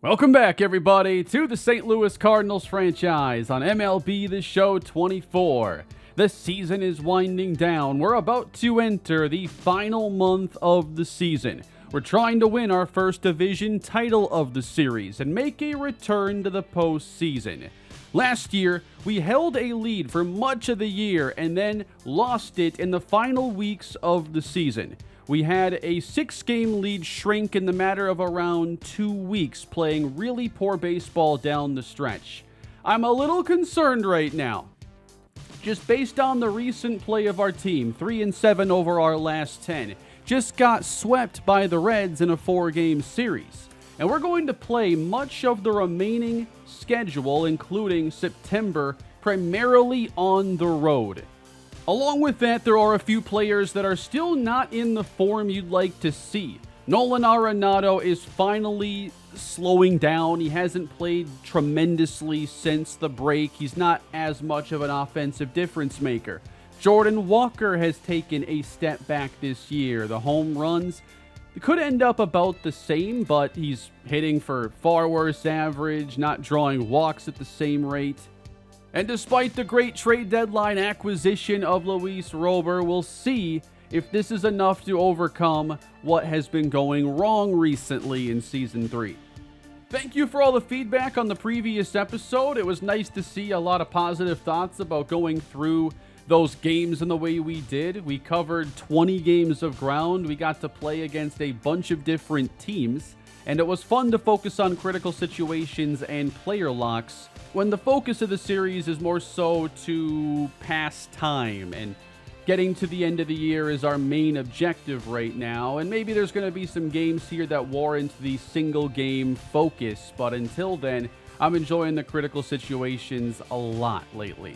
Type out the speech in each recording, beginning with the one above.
Welcome back, everybody, to the St. Louis Cardinals franchise on MLB The Show 24. The season is winding down. We're about to enter the final month of the season. We're trying to win our first division title of the series and make a return to the postseason. Last year, we held a lead for much of the year and then lost it in the final weeks of the season. We had a 6-game lead shrink in the matter of around 2 weeks, playing really poor baseball down the stretch. I'm a little concerned right now. Just based on the recent play of our team, 3-7 over our last 10, just got swept by the Reds in a 4-game series. And we're going to play much of the remaining schedule, including September, primarily on the road. Along with that, there are a few players that are still not in the form you'd like to see. Nolan Arenado is finally slowing down. He hasn't played tremendously since the break. He's not as much of an offensive difference maker. Jordan Walker has taken a step back this year. The home runs could end up about the same, but he's hitting for far worse average, not drawing walks at the same rate. And despite the great trade deadline acquisition of Luis Robert, we'll see if this is enough to overcome what has been going wrong recently in Season 3. Thank you for all the feedback on the previous episode. It was nice to see a lot of positive thoughts about going through those games in the way we did. We covered 20 games of ground. We got to play against a bunch of different teams. And it was fun to focus on critical situations and player locks when the focus of the series is more so to pass time, and getting to the end of the year is our main objective right now. And maybe there's going to be some games here that warrant the single game focus, but until then, I'm enjoying the critical situations a lot lately.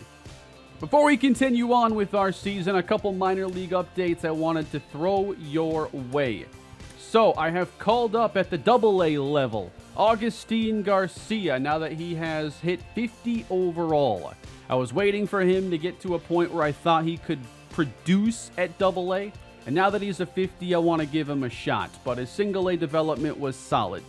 Before we continue on with our season, a couple minor league updates I wanted to throw your way. So, I have called up at the AA level Augustin Garcia now that he has hit 50 overall. I was waiting for him to get to a point where I thought he could produce at AA, and now that he's a 50, I want to give him a shot, but his single A development was solid.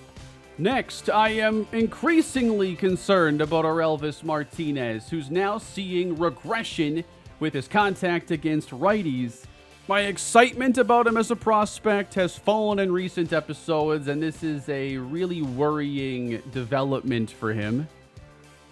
Next, I am increasingly concerned about Orelvis Martinez, who's now seeing regression with his contact against righties. My excitement about him as a prospect has fallen in recent episodes, and this is a really worrying development for him.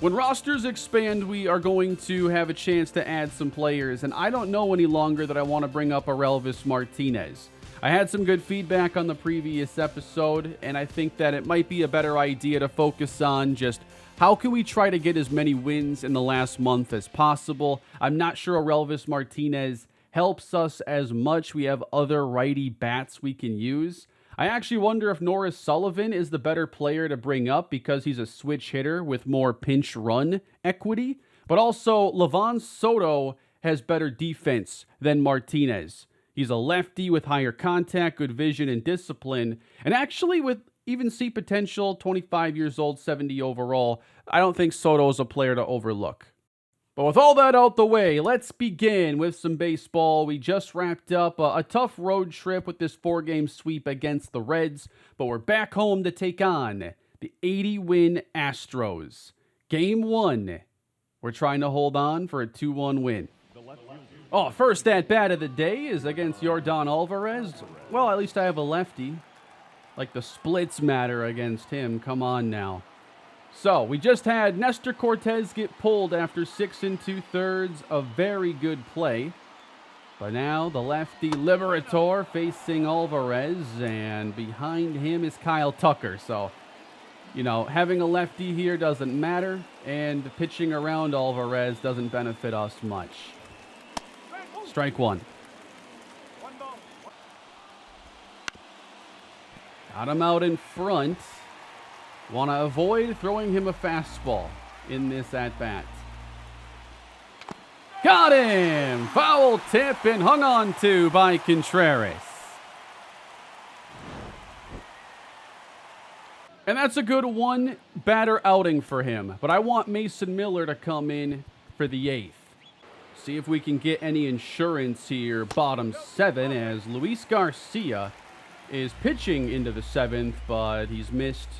When rosters expand, we are going to have a chance to add some players, and I don't know any longer that I want to bring up Orelvis Martinez. I had some good feedback on the previous episode, and I think that it might be a better idea to focus on just how can we try to get as many wins in the last month as possible. I'm not sure Orelvis Martinez helps us as much. We have other righty bats we can use. I actually wonder if Norris Sullivan is the better player to bring up because he's a switch hitter with more pinch run equity. But also, Livan Soto has better defense than Martinez. He's a lefty with higher contact, good vision, and discipline. And actually, with even C potential, 25 years old, 70 overall, I don't think Soto is a player to overlook. But with all that out the way, let's begin with some baseball. We just wrapped up a tough road trip with this 4-game sweep against the Reds, but we're back home to take on the 80-win Astros. Game 1, we're trying to hold on for a 2-1 win. First at-bat of the day is against Yordan Alvarez. Well, at least I have a lefty. Like the splits matter against him. Come on now. So, we just had Nestor Cortez get pulled after 6 2/3, a very good play. But now the lefty Liberator facing Alvarez, and behind him is Kyle Tucker. So, having a lefty here doesn't matter, and pitching around Alvarez doesn't benefit us much. Strike one. Got him out in front. Want to avoid throwing him a fastball in this at-bat. Got him! Foul tip and hung on to by Contreras. And that's a good one-batter outing for him. But I want Mason Miller to come in for the 8th. See if we can get any insurance here. Bottom 7 as Luis Garcia is pitching into the 7th, but he's missed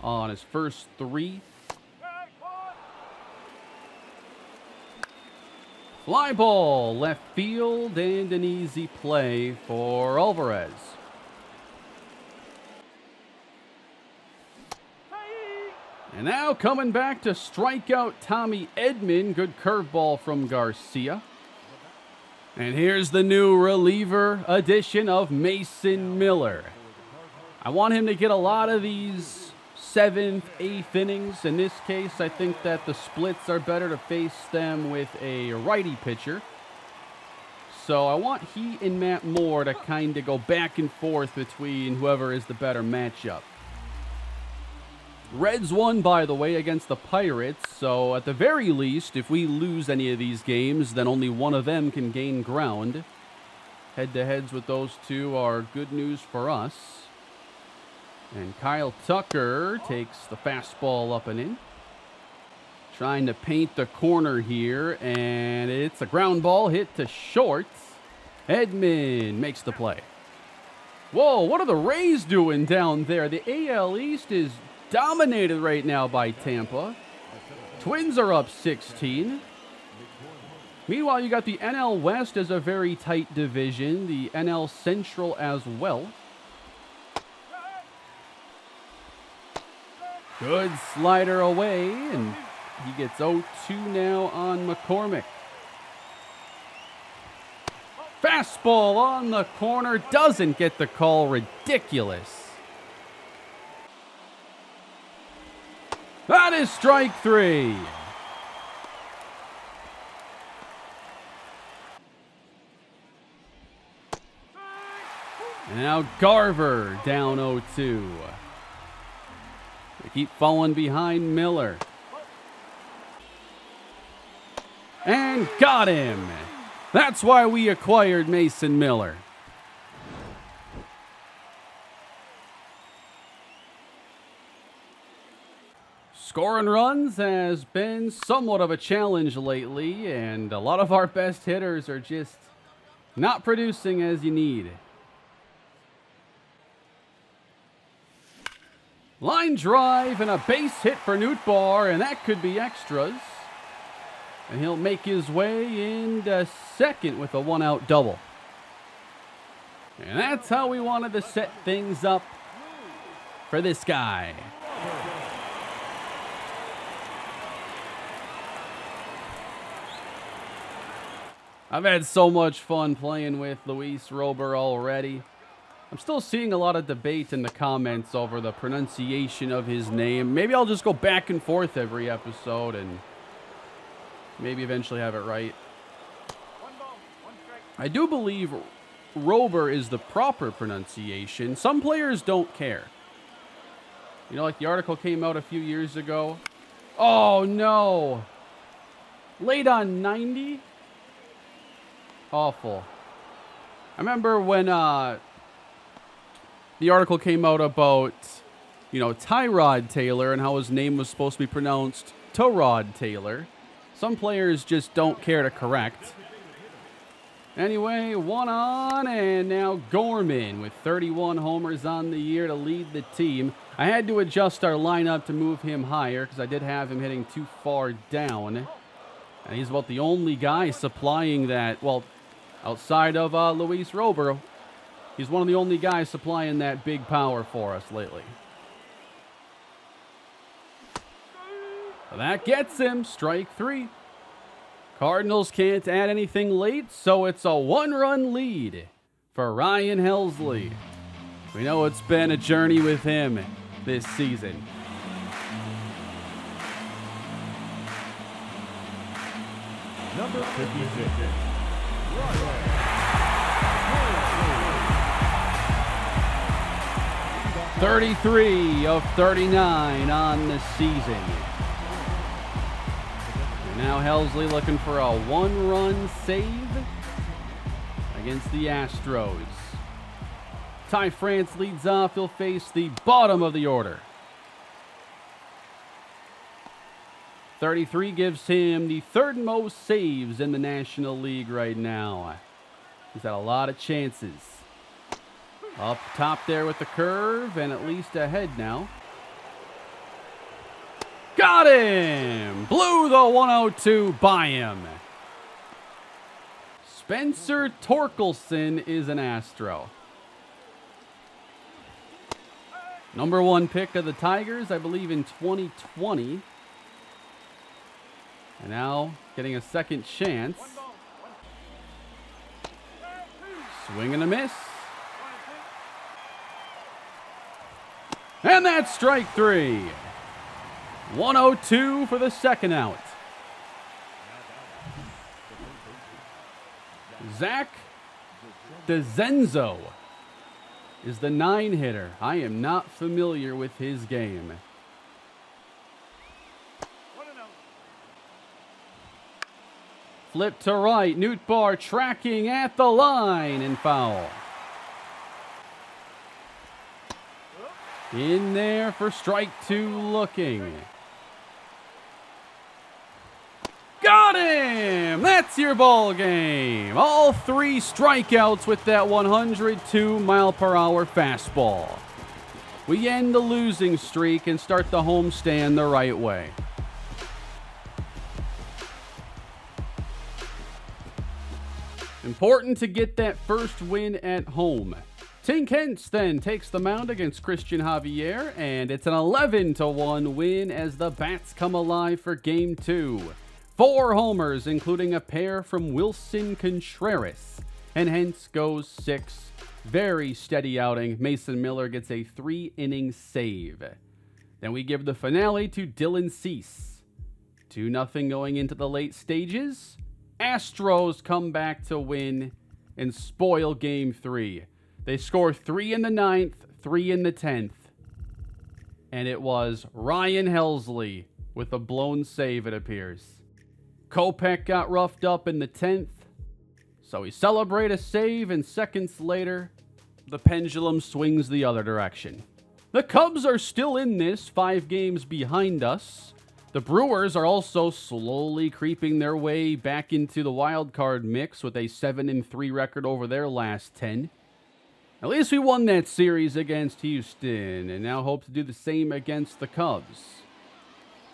on his first 3. Fly ball, left field, and an easy play for Alvarez. And now coming back to strike out Tommy Edman. Good curveball from Garcia. And here's the new reliever addition of Mason Miller. I want him to get a lot of these 7th, 8th innings. In this case, I think that the splits are better to face them with a righty pitcher. So I want he and Matt Moore to kind of go back and forth between whoever is the better matchup. Reds won, by the way, against the Pirates, so at the very least, if we lose any of these games, then only one of them can gain ground. Head-to-heads with those two are good news for us. And Kyle Tucker takes the fastball up and in. Trying to paint the corner here, and it's a ground ball hit to short. Edman makes the play. Whoa, what are the Rays doing down there? The AL East is dominated right now by Tampa. Twins are up 16. Meanwhile, you got the NL West as a very tight division. The NL Central as well. Good slider away, and he gets 0-2 now on McCormick. Fastball on the corner, doesn't get the call. Ridiculous. That is strike 3. And now Garver down 0-2. They keep falling behind Miller. And got him. That's why we acquired Mason Miller. Scoring runs has been somewhat of a challenge lately, and a lot of our best hitters are just not producing as you need. Line drive and a base hit for Nootbaar, and that could be extras. And he'll make his way into second with a 1-out double. And that's how we wanted to set things up for this guy. I've had so much fun playing with Luis Robert already. I'm still seeing a lot of debate in the comments over the pronunciation of his name. Maybe I'll just go back and forth every episode and maybe eventually have it right. I do believe Robert is the proper pronunciation. Some players don't care. You know, like the article came out a few years ago. Oh, no. Late on 90? Awful. I remember when the article came out about, you know, Tyrod Taylor and how his name was supposed to be pronounced Tyrod Taylor. Some players just don't care to correct. Anyway, 1 on, and now Gorman with 31 homers on the year to lead the team. I had to adjust our lineup to move him higher because I did have him hitting too far down. And he's about the only guy supplying that, well, outside of Luis Robert, he's one of the only guys supplying that big power for us lately. That gets him, strike 3. Cardinals can't add anything late, so it's a 1-run lead for Ryan Helsley. We know it's been a journey with him this season. Number 56. 33 of 39 on the season. And now Helsley looking for a 1-run save against the Astros. Ty France leads off. He'll face the bottom of the order. 33 gives him the 3rd most saves in the National League right now. He's had a lot of chances. Up top there with the curve and at least ahead now. Got him! Blew the 102 by him. Spencer Torkelson is an Astro. Number 1 pick of the Tigers, I believe, in 2020. And now getting a second chance. Swing and a miss. And that's strike 3. 102 for the second out. Zach DeZenzo is the 9-hitter. I am not familiar with his game. Flip to right. Nootbaar tracking at the line and foul. In there for strike 2 looking. Got him! That's your ball game. All 3 strikeouts with that 102 mile per hour fastball. We end the losing streak and start the homestand the right way. Important to get that first win at home. Tink Hentz then takes the mound against Christian Javier, and it's an 11-1 win as the Bats come alive for Game 2. 4 homers, including a pair from Wilson Contreras, and Hentz goes 6. Very steady outing. Mason Miller gets a 3-inning save. Then we give the finale to Dylan Cease. 2-0 going into the late stages. Astros come back to win and spoil Game 3. They score 3 in the 9th, 3 in the 10th. And it was Ryan Helsley with a blown save, it appears. Kopech got roughed up in the 10th. So we celebrate a save, and seconds later, the pendulum swings the other direction. The Cubs are still in this, 5 games behind us. The Brewers are also slowly creeping their way back into the wild card mix with a 7-3 record over their last 10. At least we won that series against Houston, and now hope to do the same against the Cubs.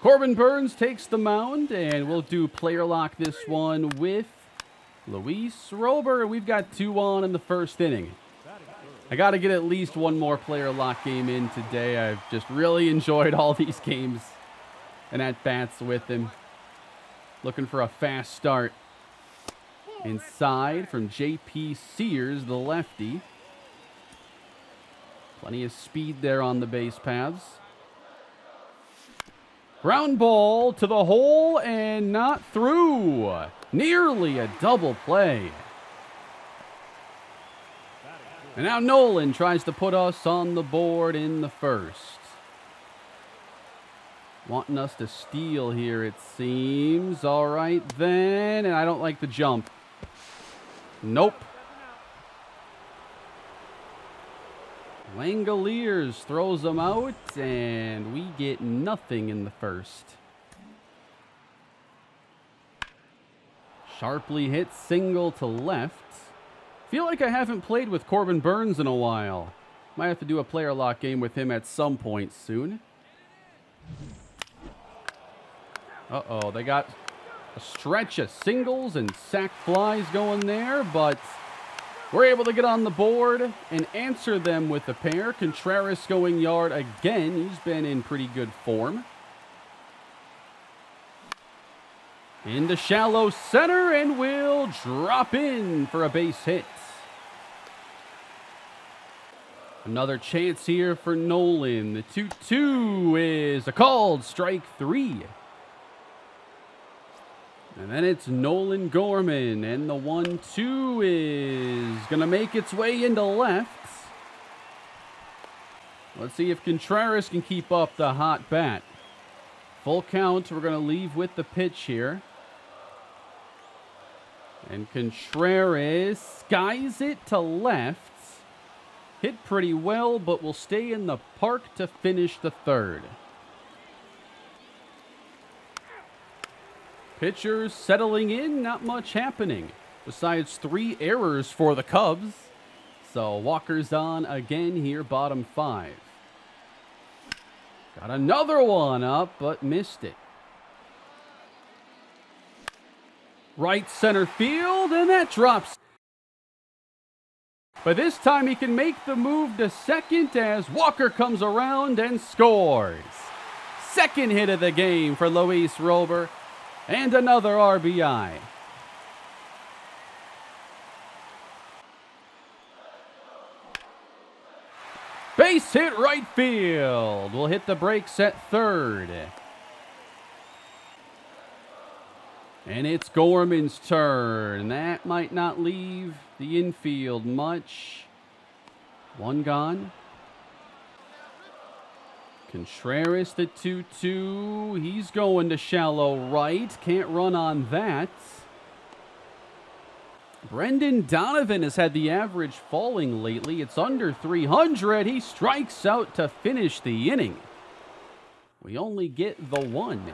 Corbin Burns takes the mound, and we'll do player lock this one with Luis Robert. We've got 2 on in the first inning. I got to get at least one more player lock game in today. I've just really enjoyed all these games and at-bats with him. Looking for a fast start. Inside from J.P. Sears, the lefty. Plenty of speed there on the base paths. Ground ball to the hole and not through. Nearly a double play. And now Nolan tries to put us on the board in the first. Wanting us to steal here, it seems. All right, then. And I don't like the jump. Nope. Langoliers throws them out, and we get nothing in the first. Sharply hit single to left. Feel like I haven't played with Corbin Burns in a while. Might have to do a player lock game with him at some point soon. Uh-oh, they got a stretch of singles and sac flies going there, but we're able to get on the board and answer them with a pair. Contreras going yard again. He's been in pretty good form. Into shallow center, and will drop in for a base hit. Another chance here for Nolan. The 2-2 is a called strike 3. And then it's Nolan Gorman, and the 1-2 is going to make its way into left. Let's see if Contreras can keep up the hot bat. Full count, we're going to leave with the pitch here. And Contreras skies it to left. Hit pretty well, but will stay in the park to finish the third. Pitchers settling in, not much happening. Besides 3 errors for the Cubs. So Walker's on again here, bottom 5. Got another one up, but missed it. Right center field, and that drops. But this time he can make the move to second as Walker comes around and scores. Second hit of the game for Luis Robert, and another RBI. Base hit right field. We'll hit the brakes at third. And it's Gorman's turn. That might not leave the infield much. One gone. Contreras the 2-2. He's going to shallow right. Can't run on that. Brendan Donovan has had the average falling lately. It's under 300. He strikes out to finish the inning. We only get the one.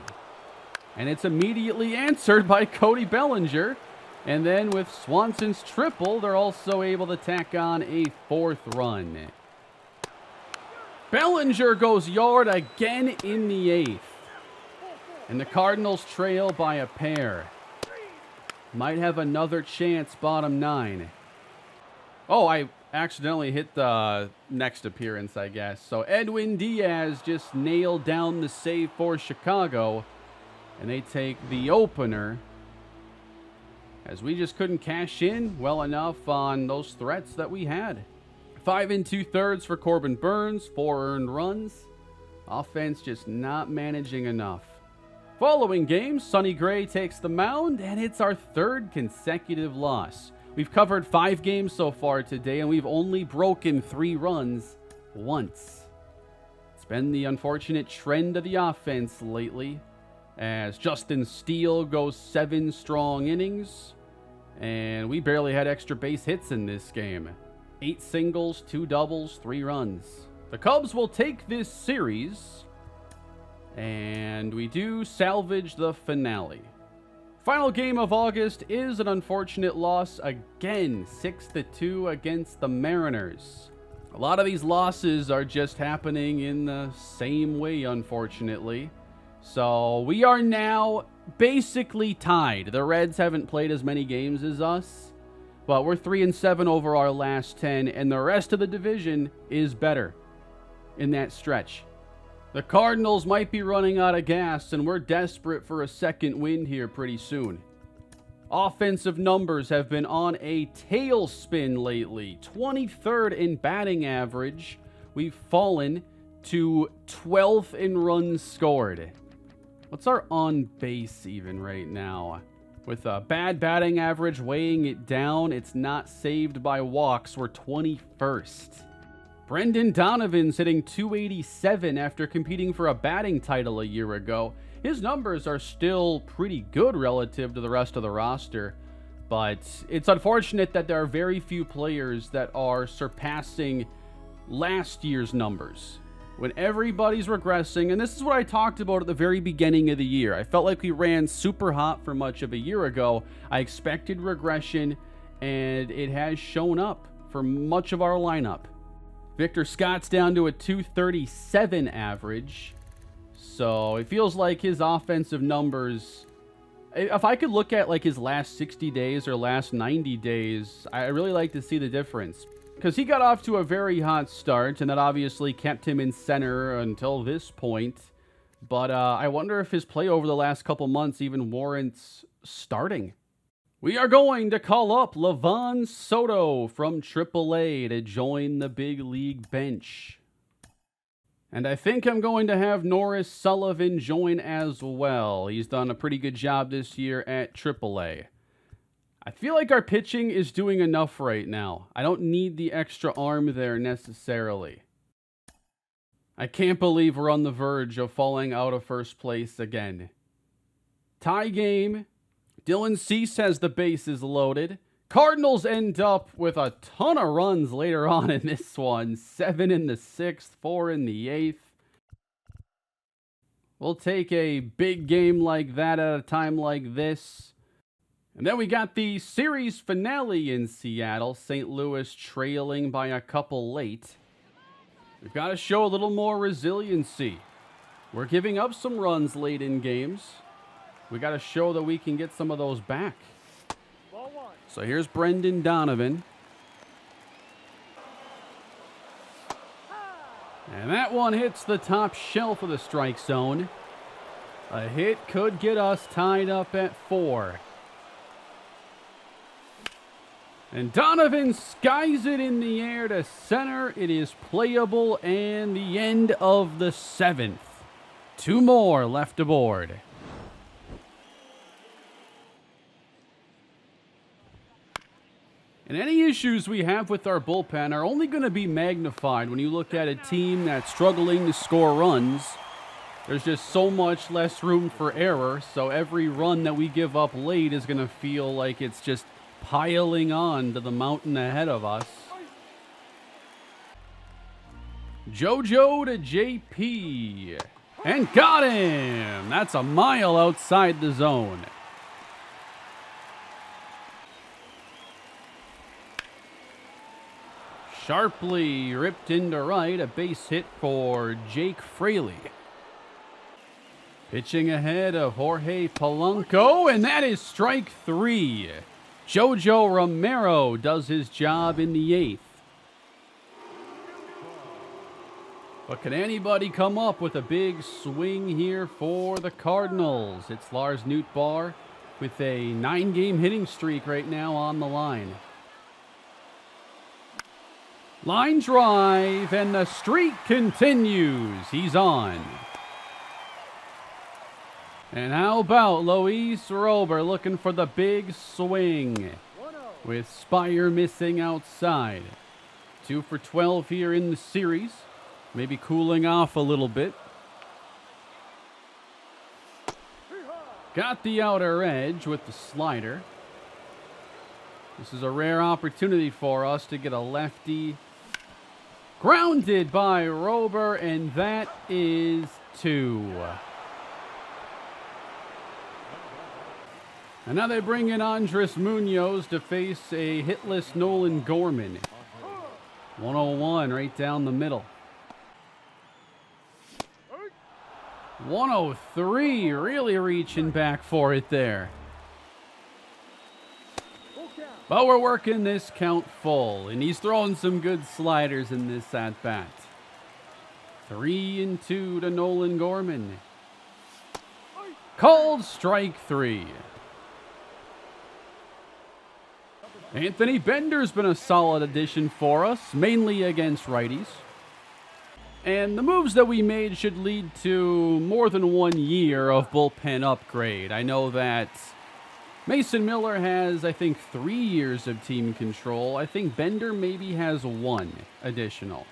And it's immediately answered by Cody Bellinger. And then with Swanson's triple, they're also able to tack on a fourth run. Bellinger goes yard again in the eighth. And the Cardinals trail by a pair. Might have another chance, bottom nine. Oh, I accidentally hit the next appearance, I guess. So Edwin Diaz just nailed down the save for Chicago. And they take the opener. As we just couldn't cash in well enough on those threats that we had. 5 2/3 for Corbin Burns, 4 earned runs. Offense just not managing enough. Following game, Sonny Gray takes the mound, and it's our third consecutive loss. We've covered 5 games so far today, and we've only broken 3 runs once. It's been the unfortunate trend of the offense lately, as Justin Steele goes 7 strong innings, and we barely had extra base hits in this game. 8 singles, 2 doubles, 3 runs. The Cubs will take this series, and we do salvage the finale. Final game of August is an unfortunate loss again, 6-2 against the Mariners. A lot of these losses are just happening in the same way, unfortunately. So we are now basically tied. The Reds haven't played as many games as us, but we're 3-7 over our last 10, and the rest of the division is better in that stretch. The Cardinals might be running out of gas, and we're desperate for a second win here pretty soon. Offensive numbers have been on a tailspin lately. 23rd in batting average. We've fallen to 12th in runs scored. What's our on base even right now? With a bad batting average weighing it down, it's not saved by walks. We're 21st. Brendan Donovan's hitting .287 after competing for a batting title a year ago. His numbers are still pretty good relative to the rest of the roster, but it's unfortunate that there are very few players that are surpassing last year's numbers. When everybody's regressing, and this is what I talked about at the very beginning of the year. I felt like we ran super hot for much of a year ago. I expected regression, and it has shown up for much of our lineup. Victor Scott's down to a .237 average, so it feels like his offensive numbers, if I could look at like his last 60 days or last 90 days, I really like to see the difference. Because he got off to a very hot start, and that obviously kept him in center until this point. But I wonder if his play over the last couple months even warrants starting. We are going to call up Livan Soto from AAA to join the big league bench. And I think I'm going to have Norris Sullivan join as well. He's done a pretty good job this year at AAA. I feel like our pitching is doing enough right now. I don't need the extra arm there necessarily. I can't believe we're on the verge of falling out of first place again. Tie game. Dylan Cease has the bases loaded. Cardinals end up with a ton of runs later on in this one. 7 in the 6th, 4 in the 8th. We'll take a big game like that at a time like this. And then we got the series finale in Seattle. St. Louis trailing by a couple late. We've got to show a little more resiliency. We're giving up some runs late in games. We got to show that we can get some of those back. So here's Brendan Donovan. And that one hits the top shelf of the strike zone. A hit could get us tied up at 4. And Donovan skies it in the air to center. It is playable, and the end of the 7th. 2 more left aboard. And any issues we have with our bullpen are only going to be magnified when you look at a team that's struggling to score runs. There's just so much less room for error, so every run that we give up late is going to feel like it's just piling on to the mountain ahead of us. JoJo to JP. And got him! That's a mile outside the zone. Sharply ripped into right, a base hit for Jake Fraley. Pitching ahead of Jorge Polanco, and that is strike 3. JoJo Romero does his job in the 8th. But can anybody come up with a big swing here for the Cardinals? It's Lars Nootbaar with a 9-game hitting streak right now on the line. Line drive, and the streak continues. He's on. And how about Luis Robert looking for the big swing with Spire missing outside. 2 for 12 here in the series. Maybe cooling off a little bit. Got the outer edge with the slider. This is a rare opportunity for us to get a lefty. Grounded by Rober, and that is 2. And now they bring in Andres Munoz to face a hitless Nolan Gorman. 101 right down the middle. 103, really reaching back for it there. But we're working this count full, and he's throwing some good sliders in this at-bat. 3-2 to Nolan Gorman. Called strike 3. Anthony Bender's been a solid addition for us, mainly against righties. And the moves that we made should lead to more than 1 year of bullpen upgrade. I know that Mason Miller has, I think, 3 years of team control. I think Bender maybe has 1 additional.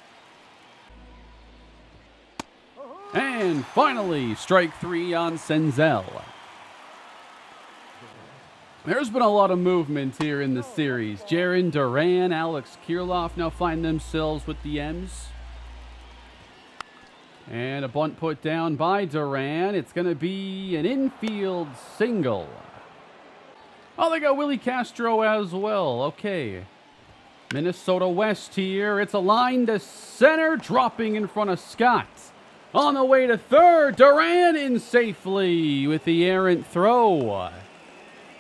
And finally, strike 3 on Senzel. There's been a lot of movement here in the series. Jarren Duran, Alex Kirilloff now find themselves with the M's. And a bunt put down by Duran. It's going to be an infield single. Oh, they got Willie Castro as well. Okay. Minnesota West here. It's a line to center, dropping in front of Scott. On the way to third, Duran in safely with the errant throw.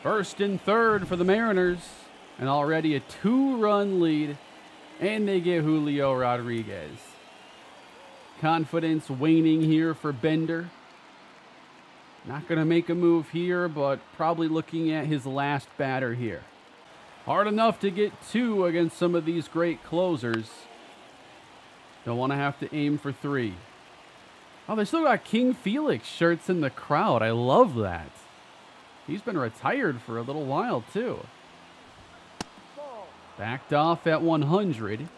First and third for the Mariners. And already a 2-run lead. And they get Julio Rodriguez. Confidence waning here for Bender. Not going to make a move here, but probably looking at his last batter here. Hard enough to get 2 against some of these great closers. Don't want to have to aim for 3. Oh, they still got King Felix shirts in the crowd. I love that. He's been retired for a little while, too. Backed off at 100.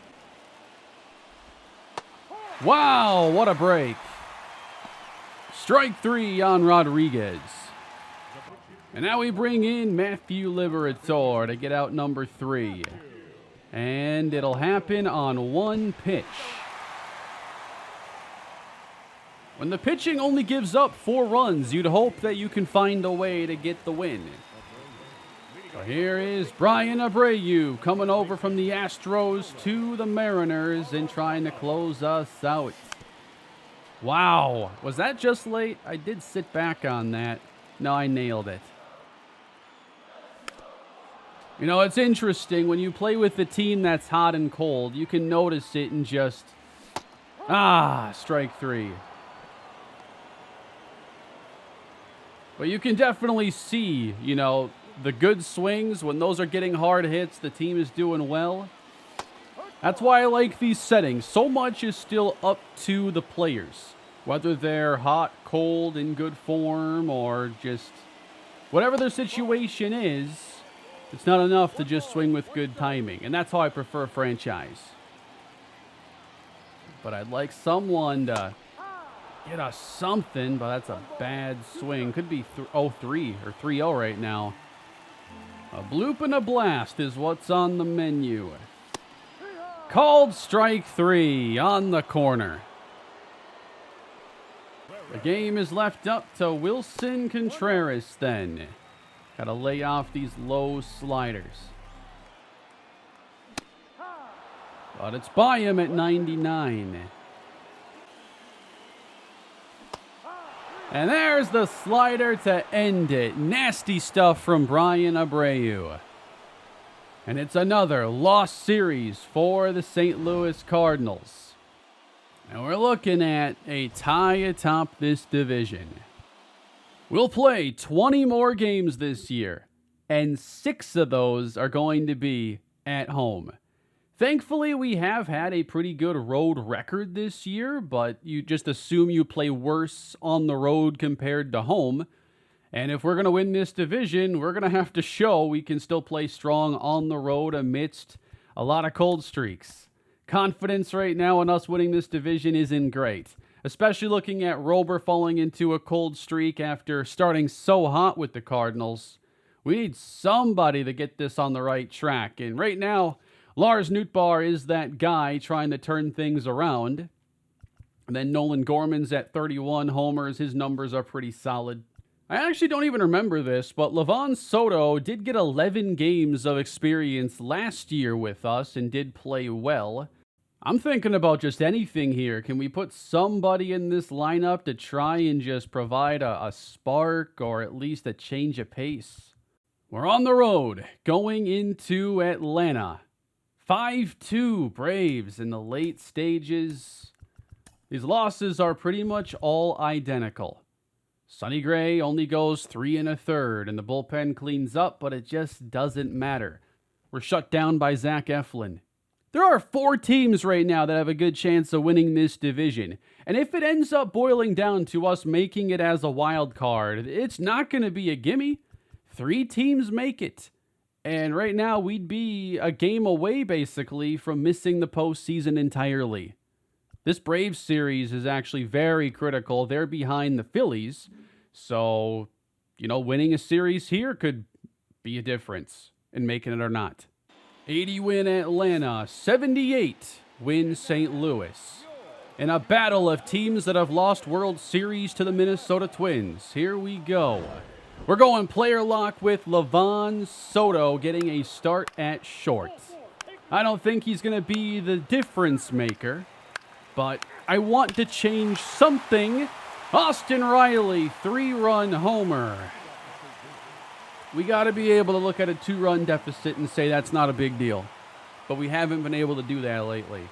Wow, what a break. Strike 3 on Rodriguez. And now we bring in Matthew Liberatore to get out number 3. And it'll happen on 1 pitch. When the pitching only gives up 4 runs, you'd hope that you can find a way to get the win. So here is Brian Abreu coming over from the Astros to the Mariners and trying to close us out. Wow. Was that just late? I did sit back on that. No, I nailed it. You know, it's interesting. When you play with a team that's hot and cold, you can notice it in just... strike three. But you can definitely see, you know, the good swings. When those are getting hard hits, the team is doing well. That's why I like these settings. So much is still up to the players. Whether they're hot, cold, in good form, or just whatever their situation is, it's not enough to just swing with good timing. And that's how I prefer franchise. But I'd like someone to get us something, but that's a bad swing. Could be 0-3 or 3-0 right now. A bloop and a blast is what's on the menu. Called strike three on the corner. The game is left up to Wilson Contreras then. Got to lay off these low sliders. But it's by him at 99. And there's the slider to end it. Nasty stuff from Brian Abreu. And it's another lost series for the St. Louis Cardinals. And we're looking at a tie atop this division. We'll play 20 more games this year, and 6 of those are going to be at home. Thankfully, we have had a pretty good road record this year, but you just assume you play worse on the road compared to home. And if we're going to win this division, we're going to have to show we can still play strong on the road amidst a lot of cold streaks. Confidence right now in us winning this division isn't great, especially looking at Rober falling into a cold streak after starting so hot with the Cardinals. We need somebody to get this on the right track, and right now, Lars Nootbaar is that guy trying to turn things around. And then Nolan Gorman's at 31 homers. His numbers are pretty solid. I actually don't even remember this, but Livan Soto did get 11 games of experience last year with us and did play well. I'm thinking about just anything here. Can we put somebody in this lineup to try and just provide a spark or at least a change of pace? We're on the road going into Atlanta. 5-2 Braves in the late stages. These losses are pretty much all identical. Sonny Gray only goes 3 1/3, and the bullpen cleans up, but it just doesn't matter. We're shut down by Zach Eflin. There are 4 teams right now that have a good chance of winning this division, and if it ends up boiling down to us making it as a wild card, it's not going to be a gimme. 3 teams make it, and right now we'd be a game away, basically, from missing the postseason entirely. This Braves series is actually very critical. They're behind the Phillies. So, winning a series here could be a difference in making it or not. 80 win Atlanta, 78 win St. Louis. In a battle of teams that have lost World Series to the Minnesota Twins. Here we go. We're going player lock with Livan Soto getting a start at short. I don't think he's going to be the difference maker, but I want to change something. Austin Riley, 3-run homer. We got to be able to look at a 2-run deficit and say that's not a big deal. But we haven't been able to do that lately.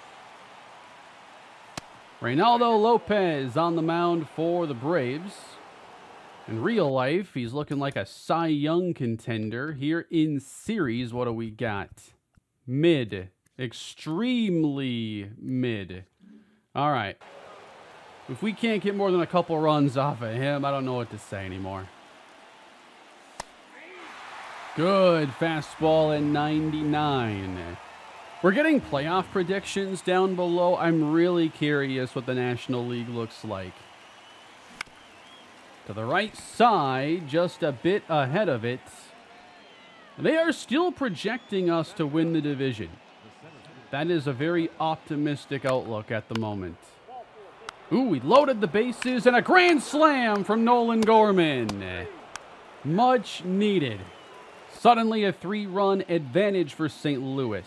Reynaldo Lopez on the mound for the Braves. In real life, he's looking like a Cy Young contender. Here in series, what do we got? Mid. Extremely mid. All right. If we can't get more than a couple runs off of him, I don't know what to say anymore. Good fastball at 99. We're getting playoff predictions down below. I'm really curious what the National League looks like. To the right side, just a bit ahead of it. They are still projecting us to win the division. That is a very optimistic outlook at the moment. Ooh, we loaded the bases and a grand slam from Nolan Gorman. Much needed. Suddenly a 3-run advantage for St. Louis.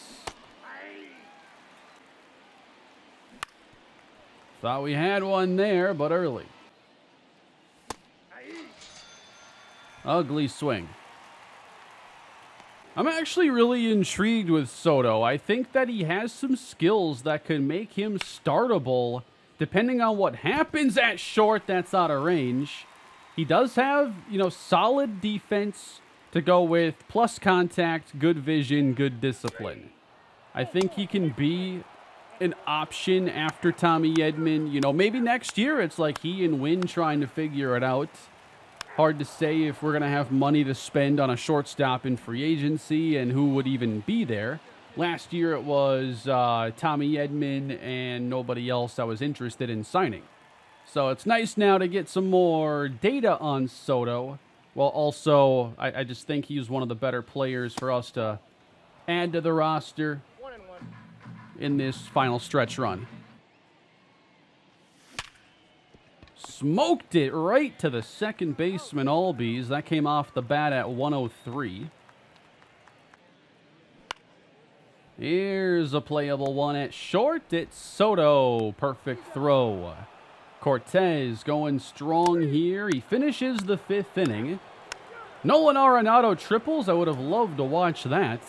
Thought we had one there, but early. Ugly swing. I'm actually really intrigued with Soto. I think that he has some skills that could make him startable depending on what happens at short that's out of range. He does have, solid defense to go with, plus contact, good vision, good discipline. I think he can be an option after Tommy Edman. Maybe next year it's like he and Wynn trying to figure it out. Hard to say if we're going to have money to spend on a shortstop in free agency and who would even be there. Last year it was Tommy Edman and nobody else I was interested in signing. So it's nice now to get some more data on Soto. Well, also, I just think he's one of the better players for us to add to the roster in this final stretch run. Smoked it right to the second baseman, Albies. That came off the bat at 103. Here's a playable one at short. It's Soto. Perfect throw. Cortez going strong here. He finishes the fifth inning. Nolan Arenado triples. I would have loved to watch that.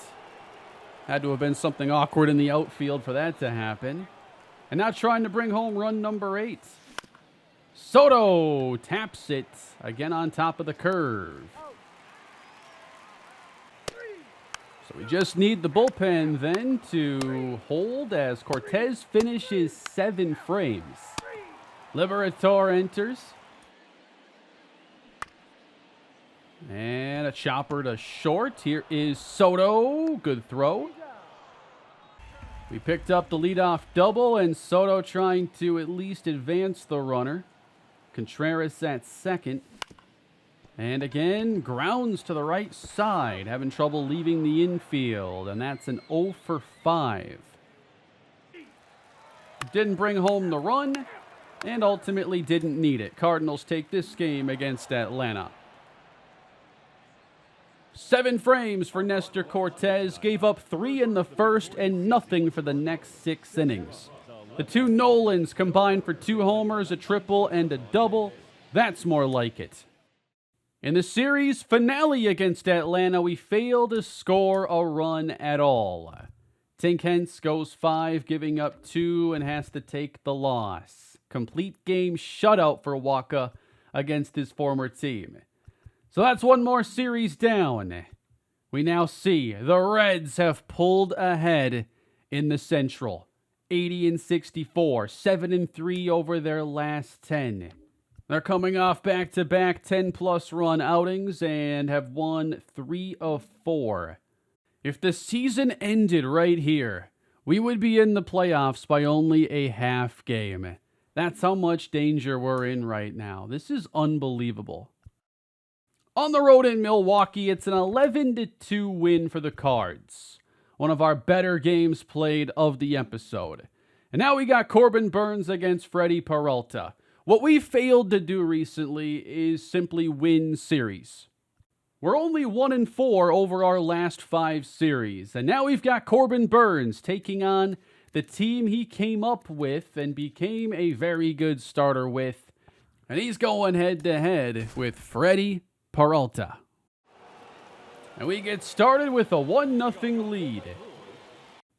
Had to have been something awkward in the outfield for that to happen. And now trying to bring home run number 8. Soto taps it again on top of the curve. So we just need the bullpen then to hold as Cortez finishes 7 frames. Liberator enters. And a chopper to short. Here is Soto. Good throw. We picked up the leadoff double, and Soto trying to at least advance the runner. Contreras at second. And again, grounds to the right side. Having trouble leaving the infield, and that's an 0 for 5. Didn't bring home the run, and ultimately didn't need it. Cardinals take this game against Atlanta. 7 frames for Nestor Cortez. Gave up 3 in the first and nothing for the next 6 innings. The 2 Nolans combined for 2 homers, a triple, and a double. That's more like it. In the series finale against Atlanta, we fail to score a run at all. Tink Hence goes 5, giving up 2, and has to take the loss. Complete game shutout for Waka against his former team. So that's one more series down. We now see the Reds have pulled ahead in the Central. 80-64, 7-3 over their last 10. They're coming off back-to-back 10-plus run outings and have won 3 of 4. If the season ended right here, we would be in the playoffs by only a half game. That's how much danger we're in right now. This is unbelievable. On the road in Milwaukee, it's an 11-2 win for the Cards. One of our better games played of the episode. And now we got Corbin Burnes against Freddie Peralta. What we failed to do recently is simply win series. We're only 1-4 over our last 5 series. And now we've got Corbin Burnes taking on the team he came up with and became a very good starter with. And he's going head-to-head with Freddie Peralta. And we get started with a 1-0 lead.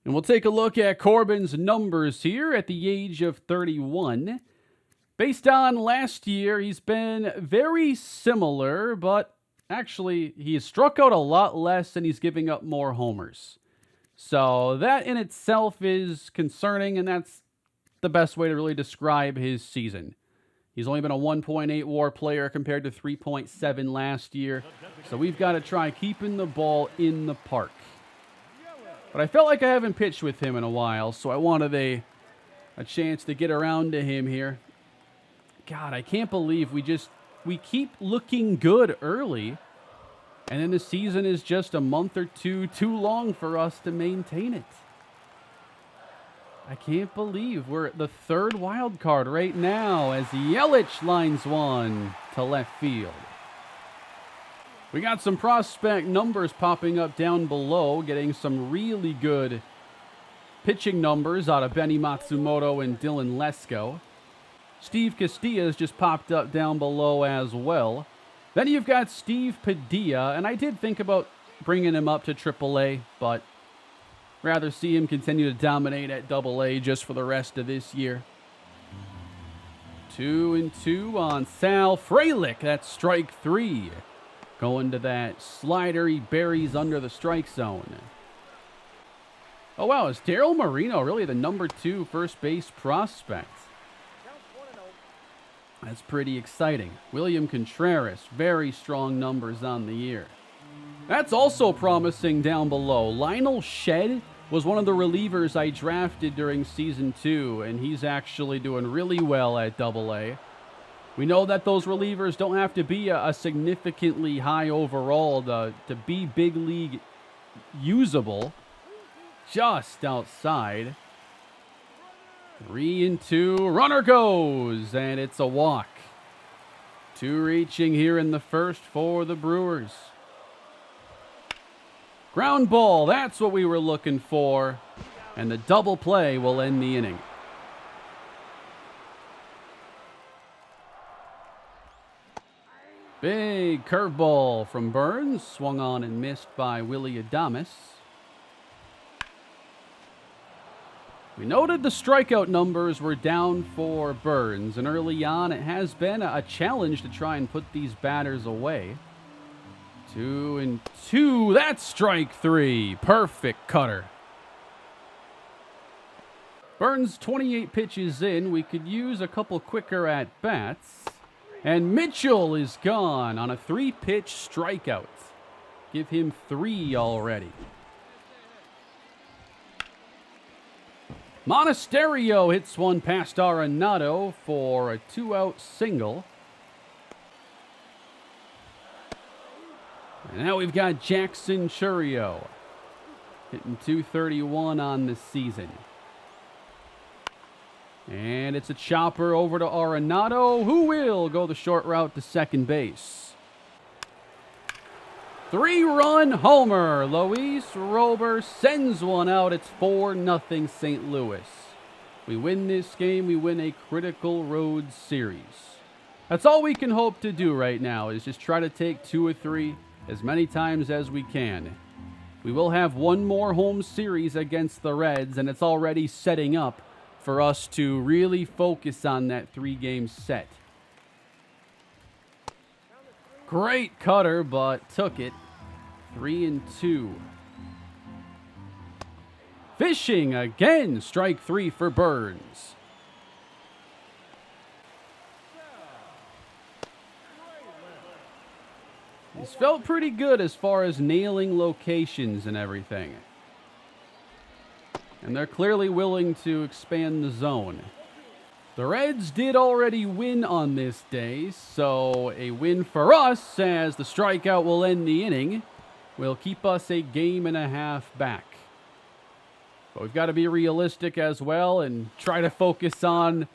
And we'll take a look at Corbin's numbers here at the age of 31. Based on last year, he's been very similar, but actually he has struck out a lot less and he's giving up more homers. So that in itself is concerning, and that's the best way to really describe his season. He's only been a 1.8 WAR player compared to 3.7 last year. So we've got to try keeping the ball in the park. But I felt like I haven't pitched with him in a while, so I wanted a chance to get around to him here. God, I can't believe we keep looking good early, and then the season is just a month or two too long for us to maintain it. I can't believe we're at the 3rd wild card right now as Yelich lines one to left field. We got some prospect numbers popping up down below, getting some really good pitching numbers out of Benny Matsumoto and Dylan Lesko. Steve Castilla's just popped up down below as well. Then you've got Steve Padilla, and I did think about bringing him up to AAA, but rather see him continue to dominate at AA just for the rest of this year. 2-2 on Sal Frelick. That's strike 3. Going to that slider he buries under the strike zone. Oh, wow. Is Daryl Marino really the number 2 first base prospect? That's pretty exciting. William Contreras, very strong numbers on the year. That's also promising down below. Lionel Shedd was one of the relievers I drafted during Season 2, and he's actually doing really well at AA. We know that those relievers don't have to be a significantly high overall to be big league usable. Just outside. 3-2. Runner goes, and it's a walk. 2 reaching here in the first for the Brewers. Ground ball, that's what we were looking for. And the double play will end the inning. Big curveball from Burns. Swung on and missed by Willie Adames. We noted the strikeout numbers were down for Burns, and early on it has been a challenge to try and put these batters away. 2-2, that's strike 3. Perfect cutter. Burns 28 pitches in. We could use a couple quicker at-bats. And Mitchell is gone on a 3-pitch strikeout. Give him 3 already. Monasterio hits one past Arenado for a 2-out single. And now we've got Jackson Chourio hitting .231 on the season. And it's a chopper over to Arenado, who will go the short route to second base. 3-run homer. Luis Robert sends one out. It's 4-0 St. Louis. We win this game. We win a critical road series. That's all we can hope to do right now is just try to take 2 or 3 as many times as we can. We will have one more home series against the Reds, and it's already setting up for us to really focus on that 3-game set. Great cutter, but took it. 3-2. Fishing again. Strike 3 for Burns. He's felt pretty good as far as nailing locations and everything. And they're clearly willing to expand the zone. The Reds did already win on this day, so a win for us as the strikeout will end the inning. Will keep us a game and a half back. But we've got to be realistic as well and try to focus on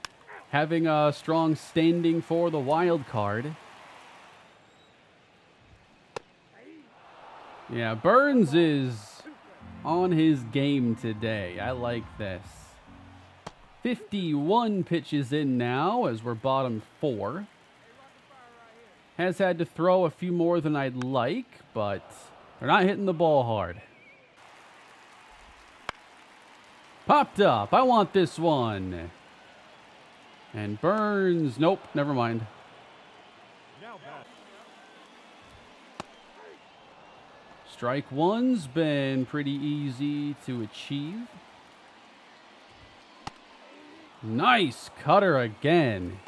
having a strong standing for the wild card. Yeah, Burns is on his game today. I like this. 51 pitches in now as we're bottom 4. Has had to throw a few more than I'd like, but they're not hitting the ball hard. Popped up. I want this one. And Burns. Nope, never mind. Strike 1's been pretty easy to achieve. Nice cutter again.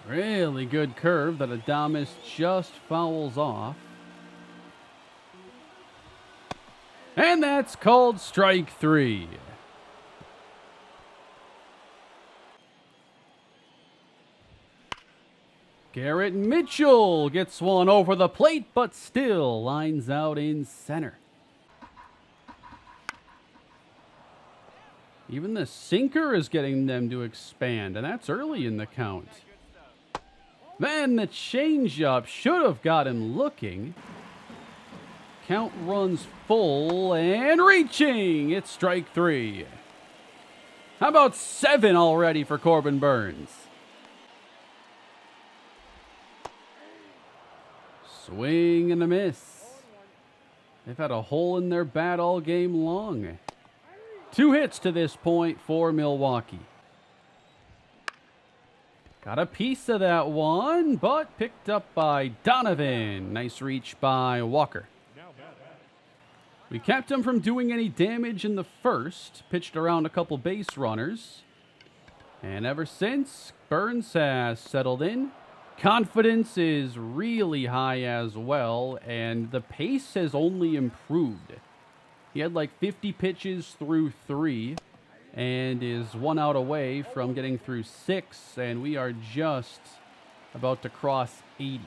Really good curve that Adames just fouls off. And that's called strike 3. Garrett Mitchell gets one over the plate, but still lines out in center. Even the sinker is getting them to expand, and that's early in the count. Then the changeup should have got him looking. Count runs full and reaching. It's strike 3. How about 7 already for Corbin Burnes? Swing and a miss. They've had a hole in their bat all game long. 2 hits to this point for Milwaukee. Got a piece of that one, but picked up by Donovan. Nice reach by Walker. We kept him from doing any damage in the first. Pitched around a couple base runners. And ever since, Burnes has settled in. Confidence is really high as well, and the pace has only improved. He had like 50 pitches through 3, and is 1 out away from getting through 6, and we are just about to cross 80.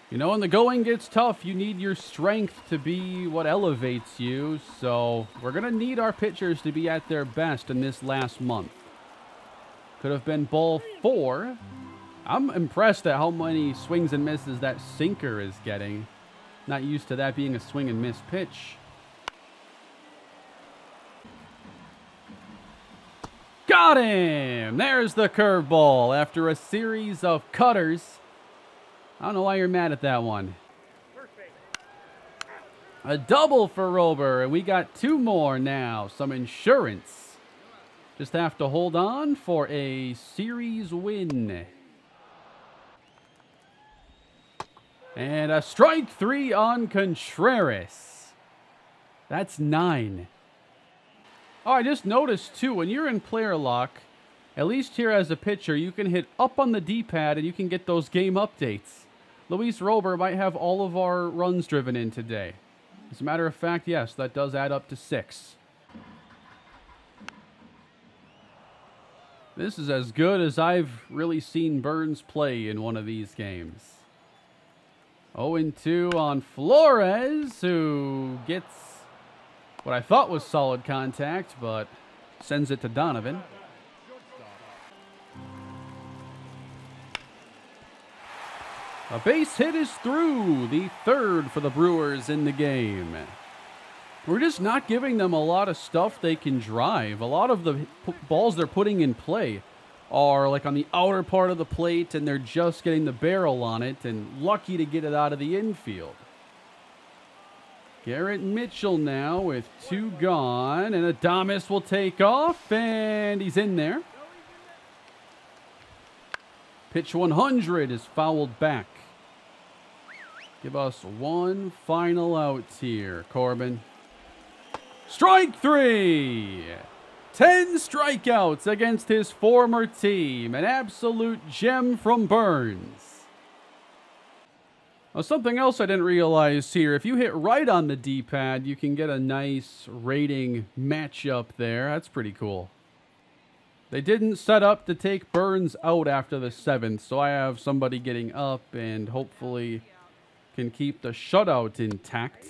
You know, when the going gets tough, you need your strength to be what elevates you, so we're going to need our pitchers to be at their best in this last month. Could have been ball 4. I'm impressed at how many swings and misses that sinker is getting. Not used to that being a swing and miss pitch. Got him! There's the curveball after a series of cutters. I don't know why you're mad at that one. A double for Rober, and we got 2 more now. Some insurance. Just have to hold on for a series win. And a strike 3 on Contreras. That's 9. Oh, I just noticed, too, when you're in player lock, at least here as a pitcher, you can hit up on the D-pad and you can get those game updates. Luis Rober might have all of our runs driven in today. As a matter of fact, yes, that does add up to 6. This is as good as I've really seen Burnes play in one of these games. 0-2 on Flores, who gets what I thought was solid contact, but sends it to Donovan. A base hit is through, the 3rd for the Brewers in the game. We're just not giving them a lot of stuff they can drive. A lot of the balls they're putting in play are like on the outer part of the plate, and they're just getting the barrel on it and lucky to get it out of the infield. Garrett Mitchell now with 2 gone, and Adames will take off, and he's in there. Pitch 100 is fouled back. Give us 1 final out here, Corbin. Strike 3! 10 strikeouts against his former team. An absolute gem from Burnes. Now, something else I didn't realize here. If you hit right on the D-pad, you can get a nice rating matchup there. That's pretty cool. They didn't set up to take Burnes out after the 7th, so I have somebody getting up and hopefully can keep the shutout intact.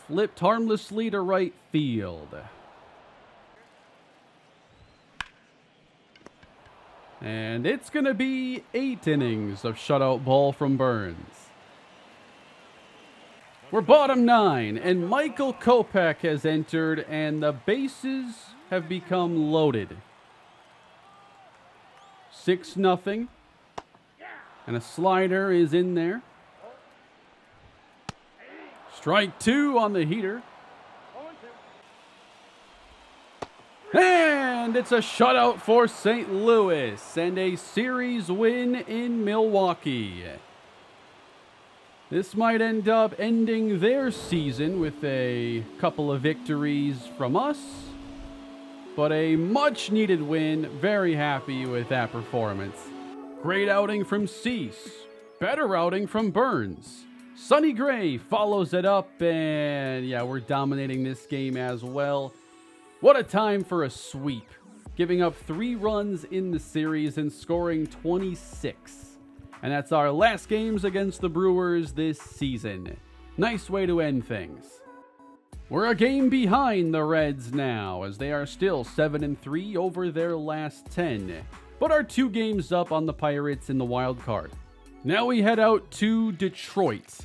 Flipped harmlessly to right field. And it's going to be 8 innings of shutout ball from Burnes. We're bottom 9, and Michael Kopech has entered, and the bases have become loaded. 6-0, and a slider is in there. Strike 2 on the heater. And it's a shutout for St. Louis and a series win in Milwaukee. This might end up ending their season with a couple of victories from us, but a much-needed win. Very happy with that performance. Great outing from Cease. Better outing from Burnes. Sonny Gray follows it up, and yeah, we're dominating this game as well. What a time for a sweep. Giving up 3 runs in the series and scoring 26. And that's our last games against the Brewers this season. Nice way to end things. We're a game behind the Reds now, as they are still 7-3 over their last 10, but are 2 games up on the Pirates in the wild card. Now we head out to Detroit.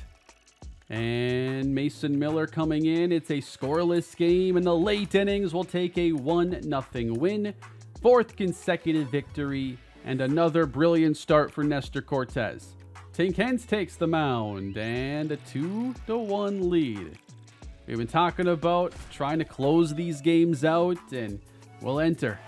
And Mason Miller coming in. It's a scoreless game. In the late innings, we'll take a 1-0 win. 4th consecutive victory. And another brilliant start for Nestor Cortez. Tink Hens takes the mound. And a 2-1 lead. We've been talking about trying to close these games out. And we'll enter.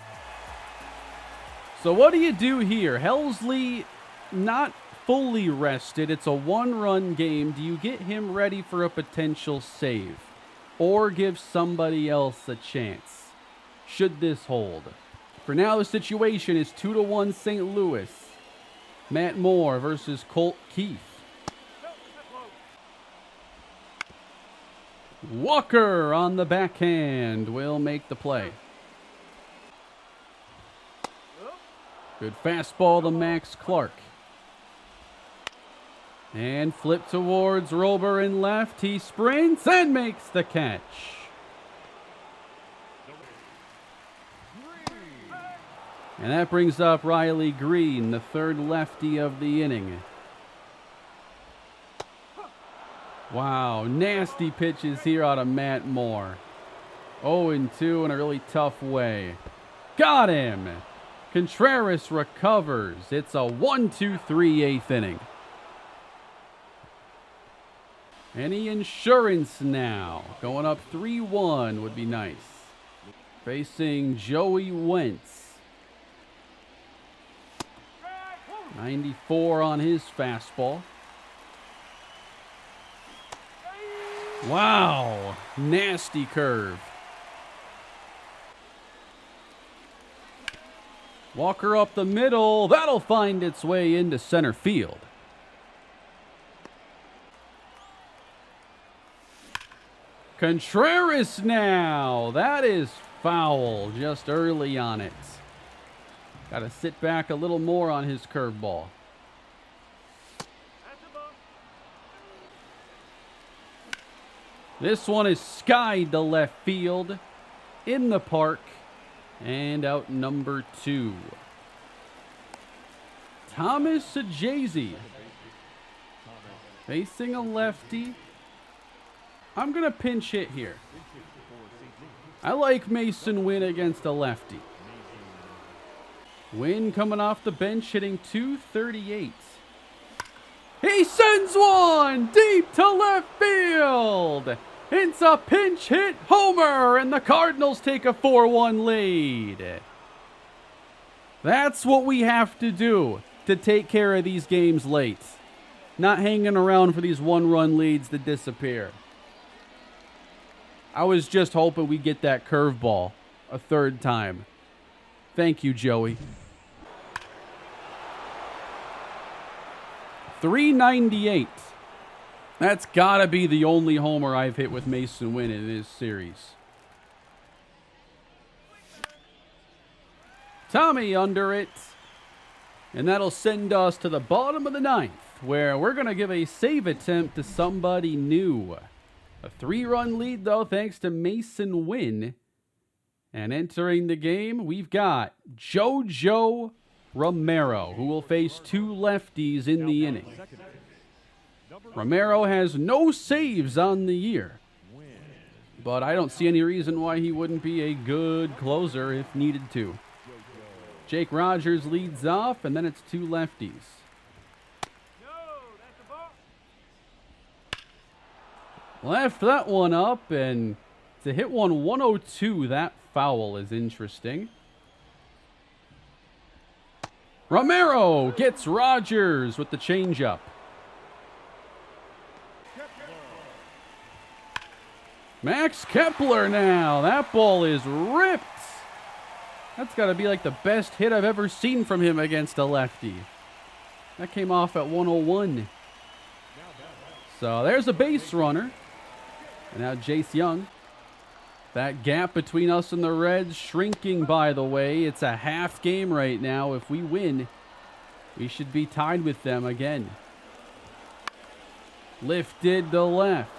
So what do you do here? Helsley not fully rested. It's a 1-run game. Do you get him ready for a potential save? Or give somebody else a chance? Should this hold? For now, the situation is 2-1 St. Louis. Matt Moore versus Colt Keith. Walker on the backhand will make the play. Good fastball to Max Clark. And flip towards Rober in left. He sprints and makes the catch. And that brings up Riley Green, the 3rd lefty of the inning. Wow, nasty pitches here out of Matt Moore. 0-2 in a really tough way. Got him! Contreras recovers. It's a 1-2-3 8th inning. Any insurance now? Going up 3-1 would be nice. Facing Joey Wentz. 94 on his fastball. Wow, nasty curve. Walker up the middle. That'll find its way into center field. Contreras now. That is foul just early on it. Got to sit back a little more on his curveball. This one is skied to left field in the park and out number 2. Thomas Sajazi facing a lefty. I'm going to pinch hit here. I like Mason Wynn against a lefty. Wynn coming off the bench hitting .238. He sends one deep to left field. It's a pinch hit homer, and the Cardinals take a 4-1 lead. That's what we have to do to take care of these games late. Not hanging around for these 1-run leads to disappear. I was just hoping we'd get that curveball a 3rd time. Thank you, Joey. 398. That's got to be the only homer I've hit with Mason Wynn in this series. Tommy under it. And that'll send us to the bottom of the 9th, where we're going to give a save attempt to somebody new. A 3-run lead, though, thanks to Mason Wynn. And entering the game, we've got JoJo Romero, who will face 2 lefties in the inning. Romero has no saves on the year, but I don't see any reason why he wouldn't be a good closer if needed to. Jake Rogers leads off, and then it's 2 lefties. Left that one up, and to hit one 102, that foul is interesting. Romero gets Rogers with the changeup. Max Kepler now. That ball is ripped. That's got to be like the best hit I've ever seen from him against a lefty. That came off at 101. So there's a base runner. And now Jace Young. That gap between us and the Reds shrinking, by the way. It's a half game right now. If we win, we should be tied with them again. Lifted to left.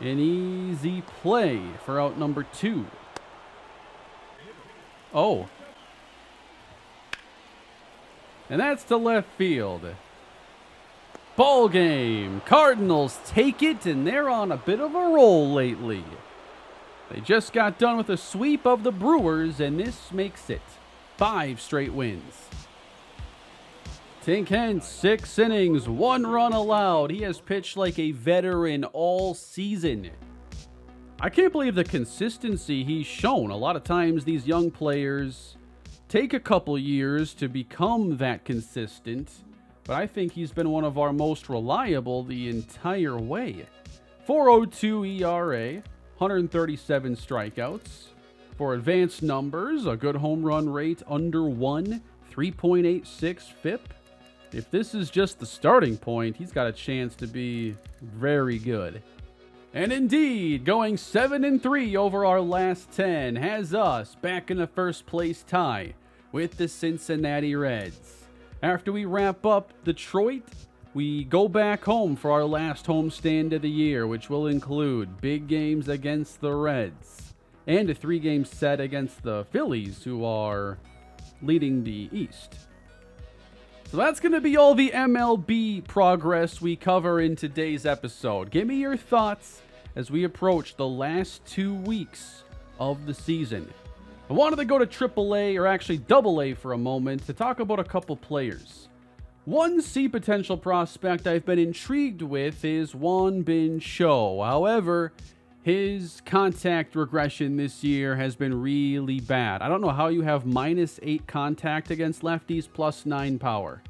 An easy play for out number 2. Oh. And that's to left field. Ball game. Cardinals take it, and they're on a bit of a roll lately. They just got done with a sweep of the Brewers, and this makes it 5 straight wins. Tink Hence, 6 innings, 1 run allowed. He has pitched like a veteran all season. I can't believe the consistency he's shown. A lot of times these young players take a couple years to become that consistent, but I think he's been one of our most reliable the entire way. 4.02 ERA, 137 strikeouts. For advanced numbers, a good home run rate under 1, 3.86 FIP. If this is just the starting point, he's got a chance to be very good. And indeed, going 7-3 over our last 10 has us back in the first place tie with the Cincinnati Reds. After we wrap up Detroit, we go back home for our last homestand of the year, which will include big games against the Reds and a 3-game set against the Phillies, who are leading the East. So that's going to be all the MLB progress we cover in today's episode. Give me your thoughts as we approach the last 2 weeks of the season. I wanted to go to AAA, or actually AA for a moment, to talk about a couple players. One C potential prospect I've been intrigued with is Won-Bin Cho. However, his contact regression this year has been really bad. I don't know how you have -8 contact against lefties, +9 power.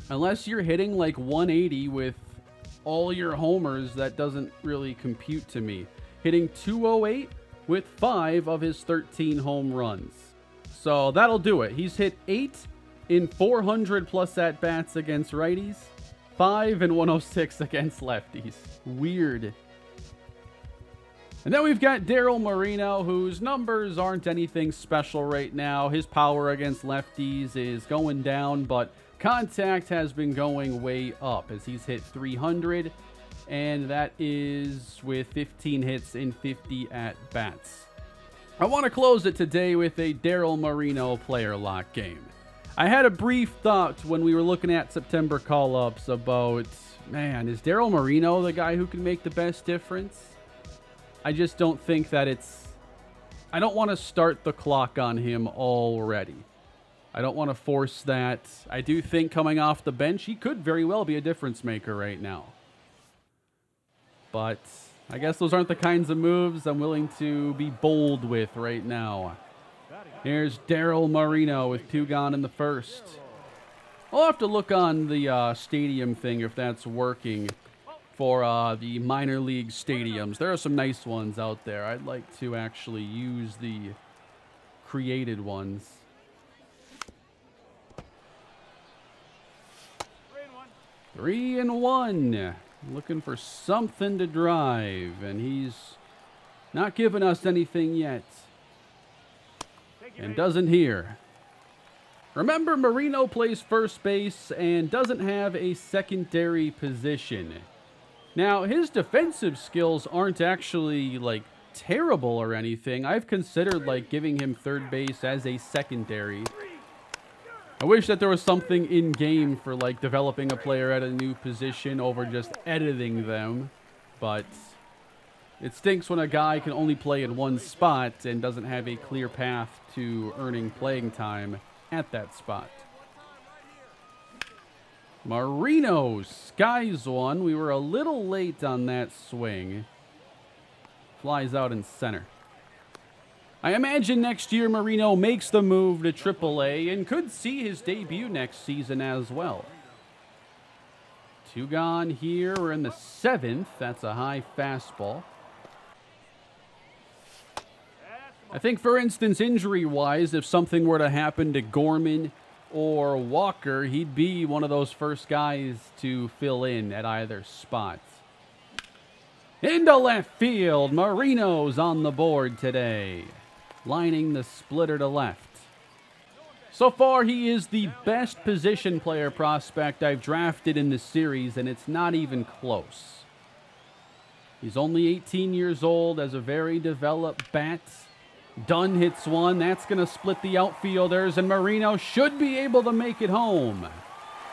Unless you're hitting like 180 with all your homers, that doesn't really compute to me. Hitting 208 with 5 of his 13 home runs. So that'll do it. He's hit 8 in 400 plus at-bats against righties, 5 in 106 against lefties. Weird. And then we've got Daryl Moreno, whose numbers aren't anything special right now. His power against lefties is going down, but contact has been going way up as he's hit 300, and that is with 15 hits in 50 at-bats. I want to close it today with a Daryl Moreno player lock game. I had a brief thought when we were looking at September call-ups about, man, is Daryl Moreno the guy who can make the best difference? I just don't think that I don't want to start the clock on him already. I don't want to force that. I do think coming off the bench, he could very well be a difference maker right now. But I guess those aren't the kinds of moves I'm willing to be bold with right now. Here's Daryl Moreno with 2 gone in the first. I'll have to look on the stadium thing if that's working for the minor league stadiums. There are some nice ones out there. I'd like to actually use the created ones. 3-1. Looking for something to drive, and he's not giving us anything yet. And doesn't here. Remember, Moreno plays first base and doesn't have a secondary position. Now, his defensive skills aren't actually, like, terrible or anything. I've considered, like, giving him third base as a secondary. I wish that there was something in-game for, like, developing a player at a new position over just editing them. But it stinks when a guy can only play in one spot and doesn't have a clear path to earning playing time at that spot. Moreno skies one. We were a little late on that swing. Flies out in center. I imagine next year Moreno makes the move to AAA and could see his debut next season as well. 2 gone here. We're in the 7th. That's a high fastball. I think, for instance, injury-wise, if something were to happen to Gorman or Walker, he'd be one of those first guys to fill in at either spot. Into left field. Moreno's on the board today, lining the splitter to left. So far, he is the best position player prospect I've drafted in the series, and it's not even close. He's only 18 years old, has a very developed bat. Dunn hits one. That's going to split the outfielders, and Moreno should be able to make it home.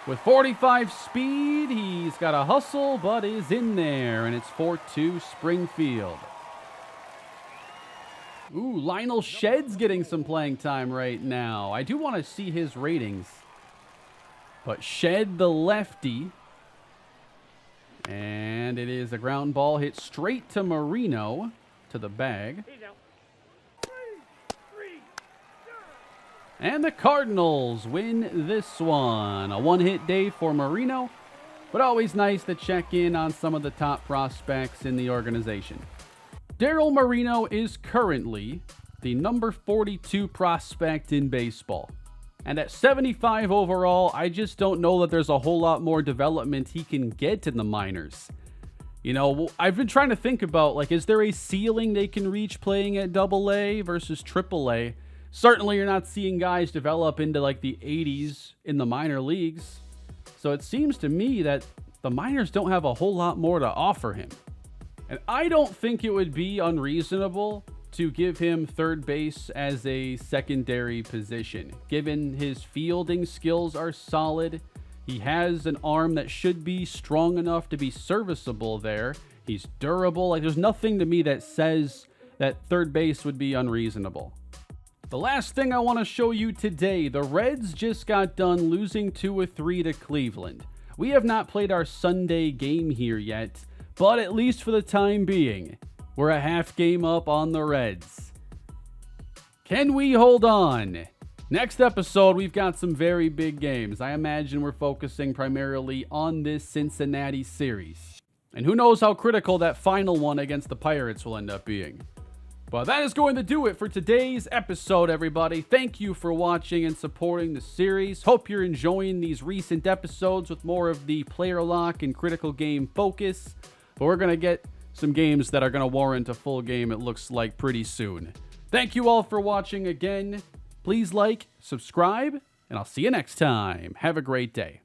With 45 speed, he's got a hustle, but is in there, and it's 4-2 Springfield. Ooh, Lionel Shedd's getting some playing time right now. I do want to see his ratings. But Shedd, the lefty. And it is a ground ball hit straight to Marino, to the bag. And the Cardinals win this one. A one-hit day for Marino, but always nice to check in on some of the top prospects in the organization. Daryl Marino is currently the number 42 prospect in baseball. And at 75 overall, I just don't know that there's a whole lot more development he can get in the minors. You know, I've been trying to think about, like, is there a ceiling they can reach playing at AA versus AAA? Certainly you're not seeing guys develop into like the 80s in the minor leagues. So it seems to me that the minors don't have a whole lot more to offer him. And I don't think it would be unreasonable to give him third base as a secondary position. Given his fielding skills are solid, he has an arm that should be strong enough to be serviceable there. He's durable. Like, there's nothing to me that says that third base would be unreasonable. The last thing I want to show you today, the Reds just got done losing 2-3 to Cleveland. We have not played our Sunday game here yet, but at least for the time being, we're a half game up on the Reds. Can we hold on? Next episode, we've got some very big games. I imagine we're focusing primarily on this Cincinnati series. And who knows how critical that final one against the Pirates will end up being. But that is going to do it for today's episode, everybody. Thank you for watching and supporting the series. Hope you're enjoying these recent episodes with more of the player lock and critical game focus. But we're going to get some games that are going to warrant a full game, it looks like, pretty soon. Thank you all for watching again. Please like, subscribe, and I'll see you next time. Have a great day.